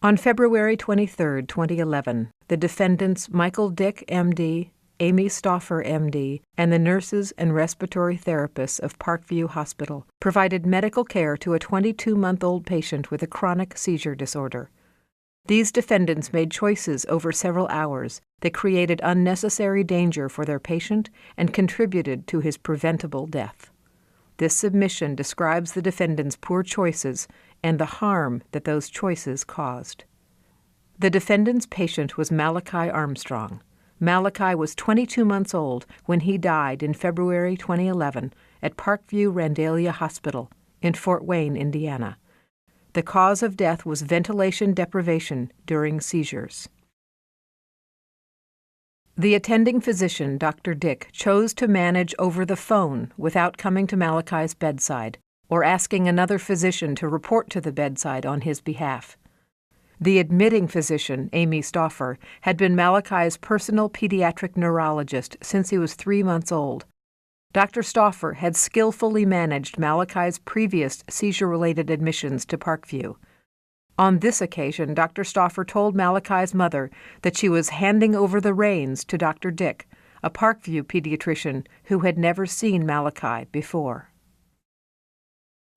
On February 23, 2011, the defendants Michael Dick, M.D., Amy Stauffer, M.D., and the nurses and respiratory therapists of Parkview Hospital provided medical care to a 22-month-old patient with a chronic seizure disorder. These defendants made choices over several hours that created unnecessary danger for their patient and contributed to his preventable death. This submission describes the defendants' poor choices and the harm that those choices caused. The defendant's patient was Malachi Armstrong. Malachi was 22 months old when he died in February 2011 at Parkview Randalia Hospital in Fort Wayne, Indiana. The cause of death was ventilation deprivation during seizures. The attending physician, Dr. Dick, chose to manage over the phone without coming to Malachi's bedside or asking another physician to report to the bedside on his behalf. The admitting physician, Amy Stauffer, had been Malachi's personal pediatric neurologist since he was 3 months old. Dr. Stauffer had skillfully managed Malachi's previous seizure-related admissions to Parkview. On this occasion, Dr. Stauffer told Malachi's mother that she was handing over the reins to Dr. Dick, a Parkview pediatrician who had never seen Malachi before.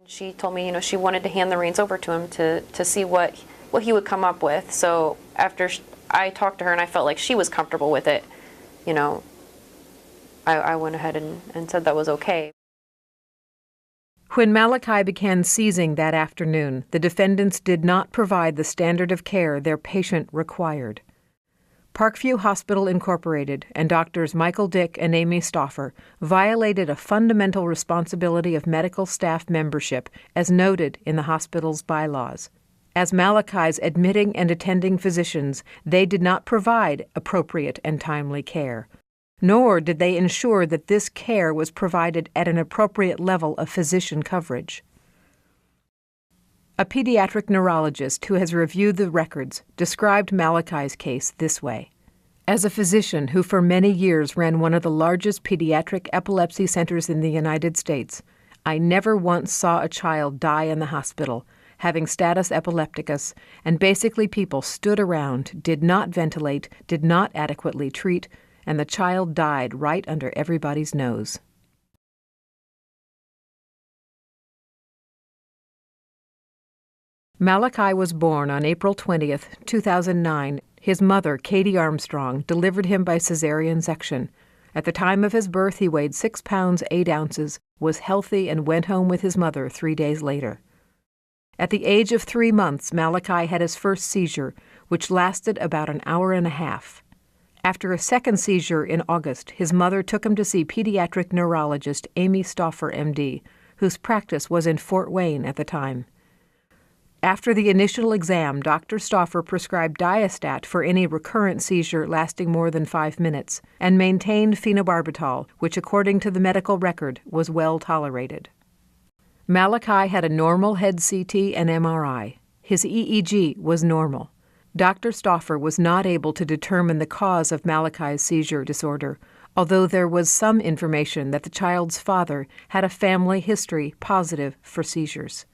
She told me, she wanted to hand the reins over to him to see what he would come up with. So after I talked to her and I felt like she was comfortable with it, I went ahead and said that was okay. When Malachi began seizing that afternoon, the defendants did not provide the standard of care their patient required. Parkview Hospital Incorporated and doctors Michael Dick and Amy Stauffer violated a fundamental responsibility of medical staff membership as noted in the hospital's bylaws. As Malachi's admitting and attending physicians, they did not provide appropriate and timely care, nor did they ensure that this care was provided at an appropriate level of physician coverage. A pediatric neurologist who has reviewed the records described Malachi's case this way. As a physician who for many years ran one of the largest pediatric epilepsy centers in the United States, I never once saw a child die in the hospital having status epilepticus, and basically people stood around, did not ventilate, did not adequately treat, and the child died right under everybody's nose. Malachi was born on April 20, 2009. His mother, Katie Armstrong, delivered him by cesarean section. At the time of his birth, he weighed 6 pounds 8 ounces, was healthy, and went home with his mother 3 days later. At the age of 3 months, Malachi had his first seizure, which lasted about an hour and a half. After a second seizure in August, his mother took him to see pediatric neurologist Amy Stauffer, M.D., whose practice was in Fort Wayne at the time. After the initial exam, Dr. Stauffer prescribed Diastat for any recurrent seizure lasting more than 5 minutes and maintained phenobarbital, which according to the medical record was well tolerated. Malachi had a normal head CT and MRI. His EEG was normal. Dr. Stauffer was not able to determine the cause of Malachi's seizure disorder, although there was some information that the child's father had a family history positive for seizures.